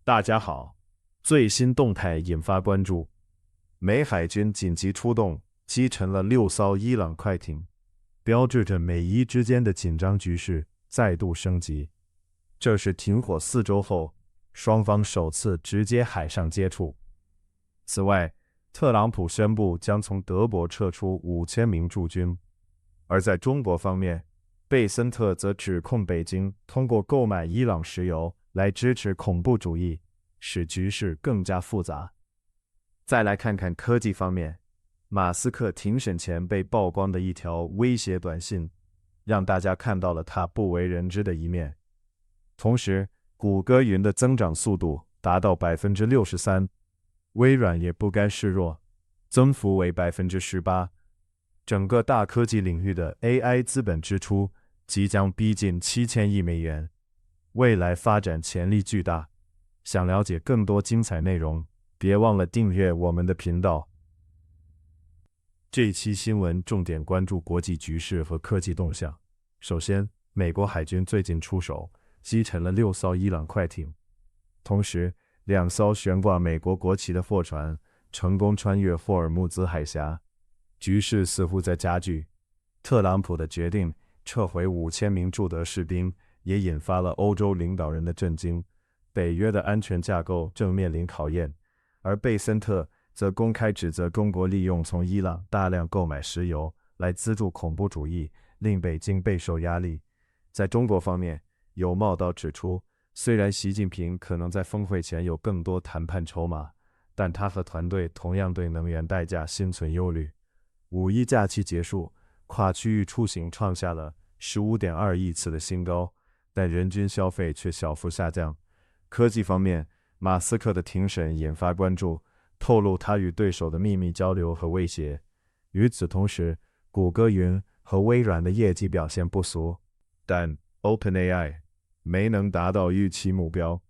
大家好，最新动态引发关注，美海军紧急出动，击沉了6艘伊朗快艇，标志着美伊之间的紧张局势再度升级。这是停火4周后，双方首次直接海上接触。此外，特朗普宣布将从德国撤出5000名驻军，而在中国方面，贝森特则指控北京通过购买伊朗石油来支持恐怖主义，使局势更加复杂。再来看看科技方面，马斯克庭审前被曝光的一条威胁短信，让大家看到了他不为人知的一面。同时，谷歌云的增长速度达到 63%， 微软也不甘示弱，增幅为 18%。整个大科技领域的 AI 资本支出即将逼近7000亿美元，未来发展潜力巨大。想了解更多精彩内容，别忘了订阅我们的频道。这期新闻重点关注国际局势和科技动向。首先，美国海军最近出手，击沉了6艘伊朗快艇，同时2艘悬挂美国国旗的货船成功穿越霍尔木兹海峡，局势似乎在加剧。特朗普的决定撤回5000名驻德士兵，也引发了欧洲领导人的震惊。北约的安全架构正面临考验，而贝森特则公开指责中国利用从伊朗大量购买石油来资助恐怖主义，令北京备受压力。在中国方面，有报道指出，虽然习近平可能在峰会前有更多谈判筹码，但他和团队同样对能源代价心存忧虑。五一假期结束，跨区域出行创下了 15.2 亿次的新高，但人均消费却小幅下降。科技方面，马斯克的庭审引发关注，透露他与对手的秘密交流和威胁。与此同时，谷歌云和微软的业绩表现不俗，但 OpenAI 没能达到预期目标。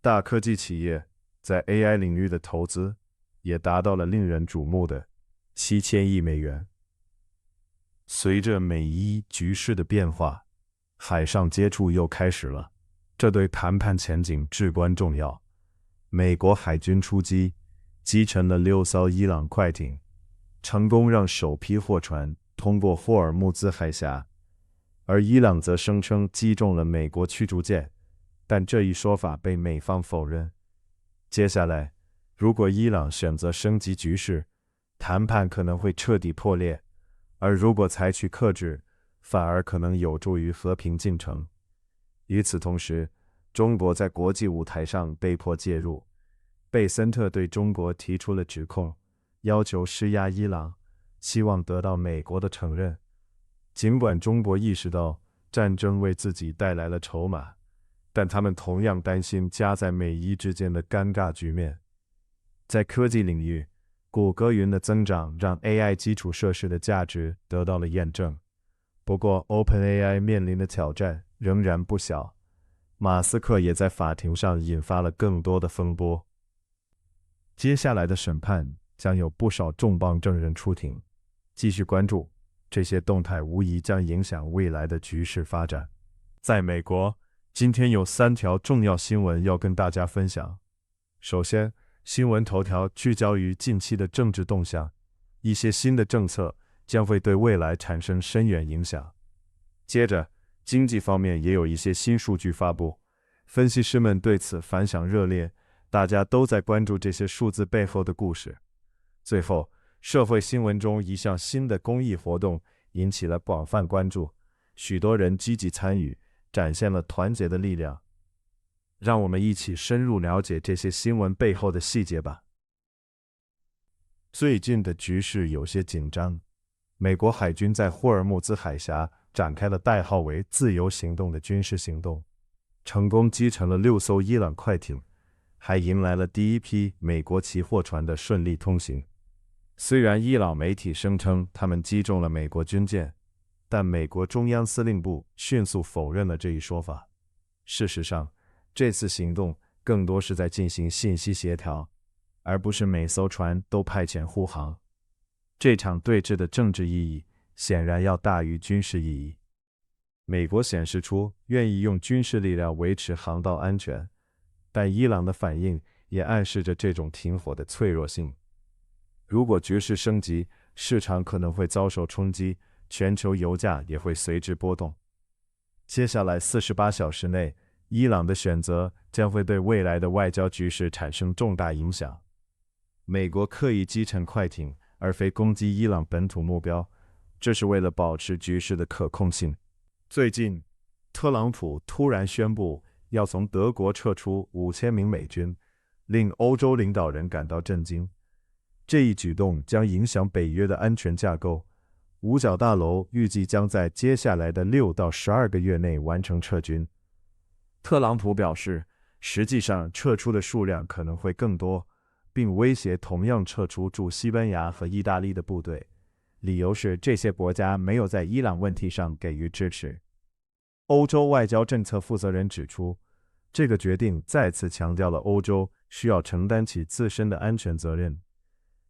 大科技企业在 AI 领域的投资也达到了令人瞩目的7000亿美元。随着美伊局势的变化，海上接触又开始了，这对谈判前景至关重要。美国海军出击，击沉了6艘伊朗快艇，成功让首批货船通过霍尔木兹海峡，而伊朗则声称击中了美国驱逐舰，但这一说法被美方否认。接下来，如果伊朗选择升级局势，谈判可能会彻底破裂，而如果采取克制，反而可能有助于和平进程。与此同时，中国在国际舞台上被迫介入，贝森特对中国提出了指控，要求施压伊朗，希望得到美国的承认。尽管中国意识到战争为自己带来了筹码，但他们同样担心夹在美伊之间的尴尬局面。在科技领域，谷歌云的增长让 AI 基础设施的价值得到了验证。不过 OpenAI 面临的挑战仍然不小，马斯克也在法庭上引发了更多的风波。接下来的审判将有不少重磅证人出庭，继续关注，这些动态无疑将影响未来的局势发展。在美国，今天有3条重要新闻要跟大家分享。首先，新闻头条聚焦于近期的政治动向，一些新的政策将会对未来产生深远影响。接着，经济方面也有一些新数据发布，分析师们对此反响热烈，大家都在关注这些数字背后的故事。最后，社会新闻中一项新的公益活动引起了广泛关注，许多人积极参与，展现了团结的力量。让我们一起深入了解这些新闻背后的细节吧。最近的局势有些紧张，美国海军在霍尔木兹海峡展开了代号为自由行动的军事行动，成功击沉了6艘伊朗快艇，还迎来了第一批美国旗货船的顺利通行。虽然伊朗媒体声称他们击中了美国军舰，但美国中央司令部迅速否认了这一说法。事实上，这次行动更多是在进行信息协调，而不是每艘船都派遣护航。这场对峙的政治意义显然要大于军事意义。美国显示出愿意用军事力量维持航道安全，但伊朗的反应也暗示着这种停火的脆弱性。如果局势升级，市场可能会遭受冲击，全球油价也会随之波动。接下来48小时内，伊朗的选择将会对未来的外交局势产生重大影响。美国刻意击沉快艇，而非攻击伊朗本土目标，这是为了保持局势的可控性。最近，特朗普突然宣布要从德国撤出5000名美军，令欧洲领导人感到震惊。这一举动将影响北约的安全架构。五角大楼预计将在接下来的6到12个月内完成撤军。特朗普表示，实际上撤出的数量可能会更多，并威胁同样撤出驻西班牙和意大利的部队，理由是这些国家没有在伊朗问题上给予支持。欧洲外交政策负责人指出，这个决定再次强调了欧洲需要承担起自身的安全责任。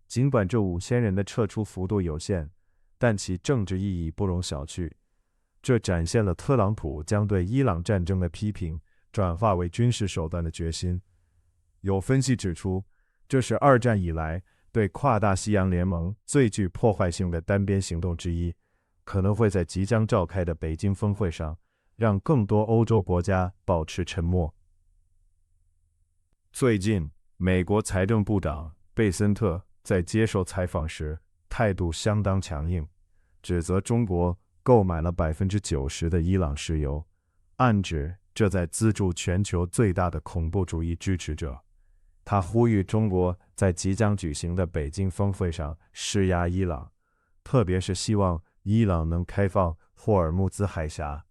尽管这5000人的撤出幅度有限，但其政治意义不容小觑。这展现了特朗普将对伊朗战争的批评转化为军事手段的决心。有分析指出，这是2战以来对跨大西洋联盟最具破坏性的单边行动之一，可能会在即将召开的北京峰会上让更多欧洲国家保持沉默。最近，美国财政部长贝森特在接受采访时态度相当强硬，指责中国购买了90%的伊朗石油，暗指这在资助全球最大的恐怖主义支持者。他呼吁中国在即将举行的北京峰会上施压伊朗，特别是希望伊朗能开放霍尔木兹海峡。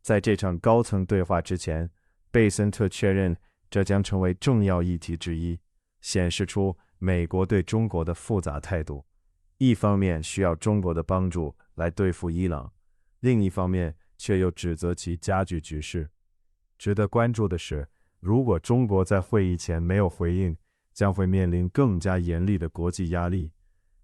在这场高层对话之前，贝森特确认这将成为重要议题之一，显示出美国对中国的复杂态度。一方面需要中国的帮助来对付伊朗，另一方面却又指责其加剧局势。值得关注的是，如果中国在会议前没有回应，将会面临更加严厉的国际压力。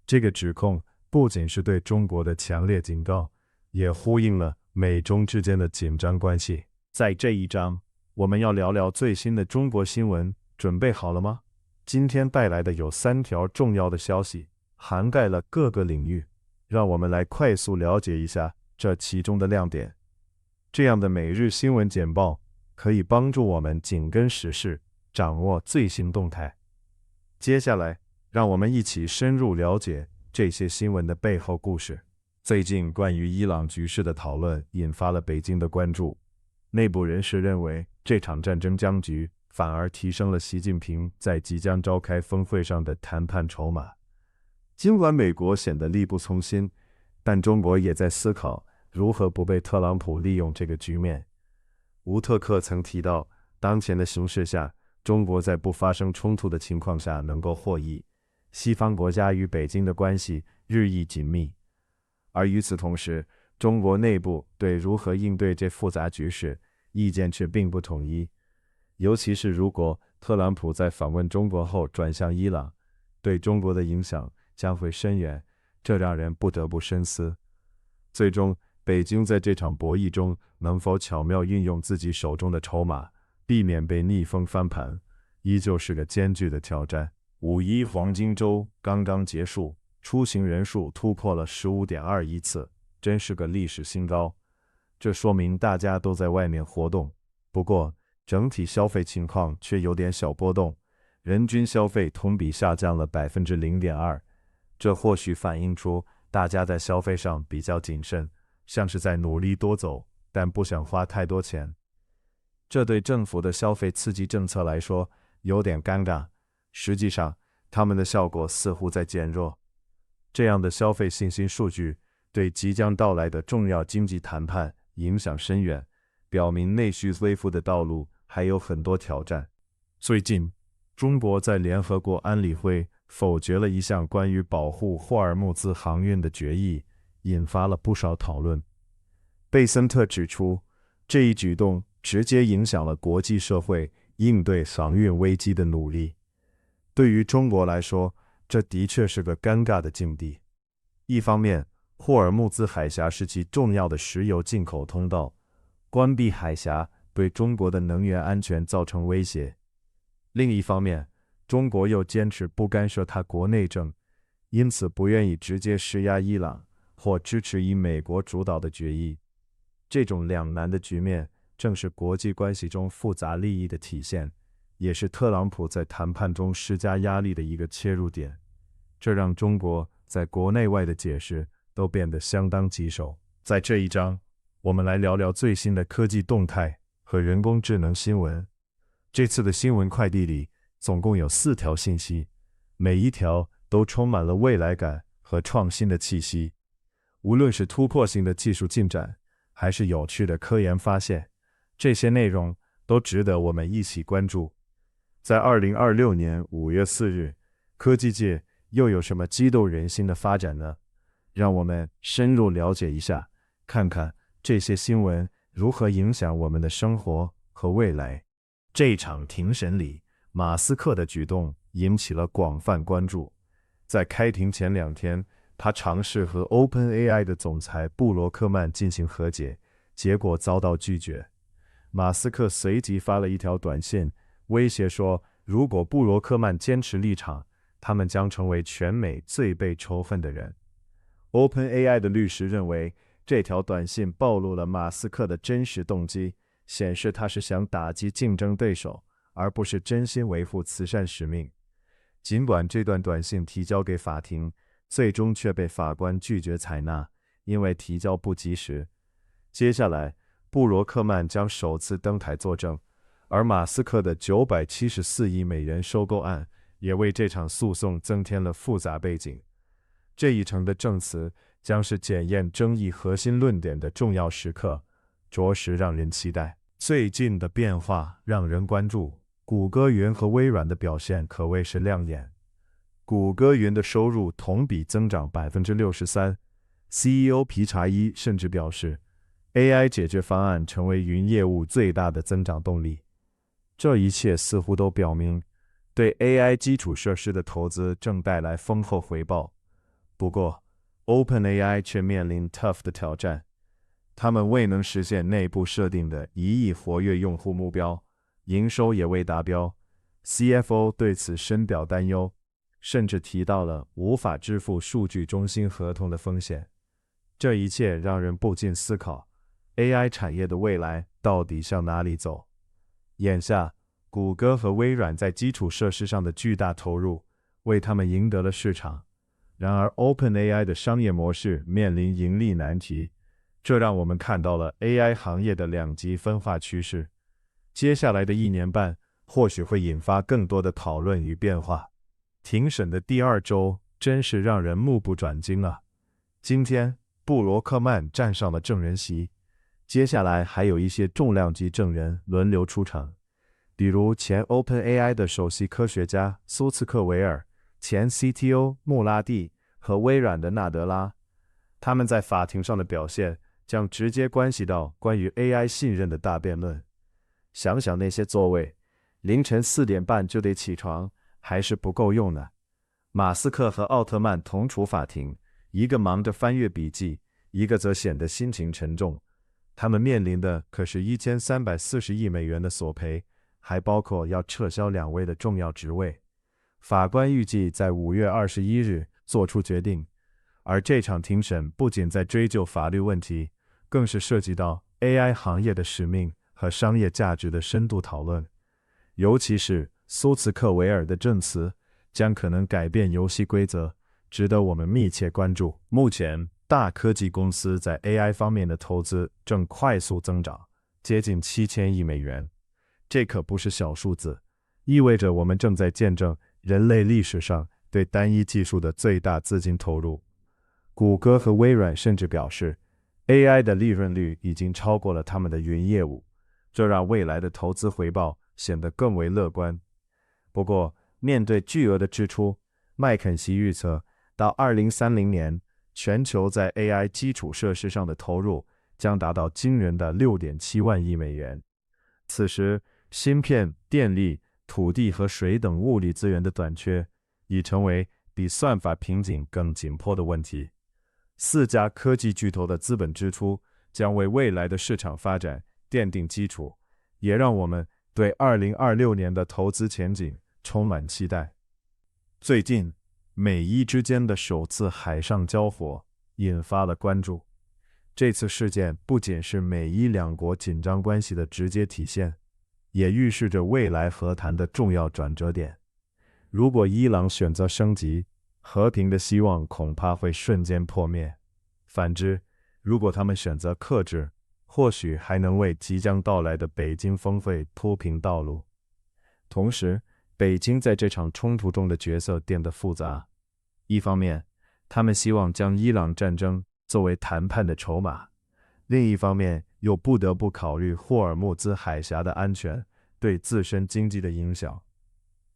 这个指控不仅是对中国的强烈警告，也呼应了美中之间的紧张关系。在这一章，我们要聊聊最新的中国新闻，准备好了吗？今天带来的有3条重要的消息，涵盖了各个领域，让我们来快速了解一下这其中的亮点。这样的每日新闻简报可以帮助我们紧跟时事，掌握最新动态。接下来，让我们一起深入了解这些新闻的背后故事。最近关于伊朗局势的讨论引发了北京的关注。内部人士认为，这场战争僵局反而提升了习近平在即将召开峰会上的谈判筹码。尽管美国显得力不从心，但中国也在思考如何不被特朗普利用这个局面。吴特克曾提到，当前的形势下，中国在不发生冲突的情况下能够获益，西方国家与北京的关系日益紧密。而与此同时，中国内部对如何应对这复杂局势意见却并不统一，尤其是如果特朗普在访问中国后转向伊朗，对中国的影响将会深远，这让人不得不深思。最终，北京在这场博弈中能否巧妙运用自己手中的筹码，避免被逆风翻盘，依旧是个艰巨的挑战。5·1黄金周刚刚结束，出行人数突破了15.2亿次，真是个历史新高。这说明大家都在外面活动，不过整体消费情况却有点小波动，人均消费同比下降了 0.2%， 这或许反映出大家在消费上比较谨慎，像是在努力多走，但不想花太多钱。这对政府的消费刺激政策来说有点尴尬，实际上他们的效果似乎在减弱。这样的消费信心数据对即将到来的重要经济谈判影响深远，表明内需恢复的道路还有很多挑战。最近，中国在联合国安理会否决了一项关于保护霍尔木兹航运的决议，引发了不少讨论。贝森特指出，这一举动直接影响了国际社会应对航运危机的努力。对于中国来说，这的确是个尴尬的境地。一方面，霍尔木兹海峡是其重要的石油进口通道，关闭海峡对中国的能源安全造成威胁；另一方面，中国又坚持不干涉他国内政，因此不愿意直接施压伊朗或支持以美国主导的决议。这种两难的局面正是国际关系中复杂利益的体现，也是特朗普在谈判中施加压力的一个切入点。这让中国在国内外的解释都变得相当棘手。在这一章，我们来聊聊最新的科技动态和人工智能新闻。这次的新闻快递里总共有4条信息，每一条都充满了未来感和创新的气息。无论是突破性的技术进展，还是有趣的科研发现，这些内容都值得我们一起关注。在2026年5月4日，科技界又有什么激动人心的发展呢？让我们深入了解一下，看看这些新闻如何影响我们的生活和未来。这场庭审里，马斯克的举动引起了广泛关注。在开庭前2天，他尝试和 OpenAI 的总裁布罗克曼进行和解，结果遭到拒绝。马斯克随即发了一条短信，威胁说，如果布罗克曼坚持立场，他们将成为全美最被仇恨的人。OpenAI 的律师认为，这条短信暴露了马斯克的真实动机，显示他是想打击竞争对手，而不是真心维护慈善使命。尽管这段短信提交给法庭，最终却被法官拒绝采纳，因为提交不及时。接下来，布罗克曼将首次登台作证，而马斯克的974亿美元收购案也为这场诉讼增添了复杂背景。这一程的证词将是检验争议核心论点的重要时刻，着实让人期待。最近的变化让人关注，谷歌云和微软的表现可谓是亮眼。谷歌云的收入同比增长 63%，CEO 皮查伊甚至表示 AI 解决方案成为云业务最大的增长动力。这一切似乎都表明，对 AI 基础设施的投资正带来丰厚回报。不过 OpenAI 却面临 tough 的挑战，他们未能实现内部设定的1亿活跃用户目标，营收也未达标。CFO 对此深表担忧，甚至提到了无法支付数据中心合同的风险。这一切让人不禁思考， AI 产业的未来到底向哪里走？眼下，谷歌和微软在基础设施上的巨大投入，为他们赢得了市场。然而 OpenAI 的商业模式面临盈利难题，这让我们看到了 AI 行业的两极分化趋势。接下来的1年半，或许会引发更多的讨论与变化。庭审的第2周真是让人目不转睛啊！今天，布罗克曼站上了证人席，接下来还有一些重量级证人轮流出场，比如前 OpenAI 的首席科学家苏茨克维尔、前 CTO 穆拉蒂和微软的纳德拉。他们在法庭上的表现将直接关系到关于 AI 信任的大辩论。想想那些座位，凌晨4点半就得起床，还是不够用呢。马斯克和奥特曼同处法庭，一个忙着翻阅笔记，一个则显得心情沉重。他们面临的可是1340亿美元的索赔，还包括要撤销2位的重要职位。法官预计在5月21日做出决定，而这场庭审不仅在追究法律问题，更是涉及到 AI 行业的使命和商业价值的深度讨论。尤其是苏茨克维尔的证词将可能改变游戏规则，值得我们密切关注。目前，大科技公司在 AI 方面的投资正快速增长，接近7000亿美元。这可不是小数字，意味着我们正在见证人类历史上对单一技术的最大资金投入。谷歌和微软甚至表示 ，AI 的利润率已经超过了他们的云业务，这让未来的投资回报显得更为乐观。不过，面对巨额的支出，麦肯锡预测到2030年，全球在 AI 基础设施上的投入将达到惊人的 6.7万亿美元。此时，芯片、电力、土地和水等物理资源的短缺已成为比算法瓶颈更紧迫的问题。4家科技巨头的资本支出将为未来的市场发展奠定基础，也让我们对2026年的投资前景充满期待。最近，美伊之间的首次海上交火引发了关注。这次事件不仅是美伊两国紧张关系的直接体现，也预示着未来和谈的重要转折点。如果伊朗选择升级，和平的希望恐怕会瞬间破灭；反之，如果他们选择克制，或许还能为即将到来的北京峰会铺平道路。同时，北京在这场冲突中的角色变得复杂。一方面，他们希望将伊朗战争作为谈判的筹码；另一方面，又不得不考虑霍尔木兹海峡的安全对自身经济的影响。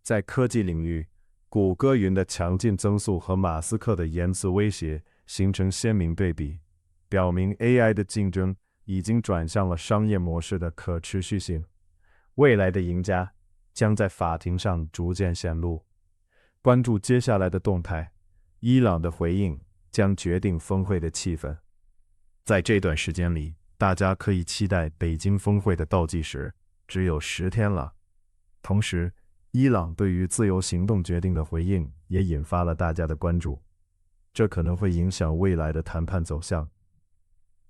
在科技领域，谷歌云的强劲增速和马斯克的言辞威胁形成鲜明对比，表明 AI 的竞争已经转向了商业模式的可持续性。未来的赢家将在法庭上逐渐显露。关注接下来的动态，伊朗的回应将决定峰会的气氛。在这段时间里，大家可以期待北京峰会的倒计时只有10天了。同时，伊朗对于自由行动决定的回应也引发了大家的关注，这可能会影响未来的谈判走向。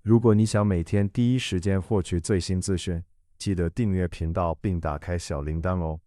如果你想每天第一时间获取最新资讯，记得订阅频道并打开小铃铛哦。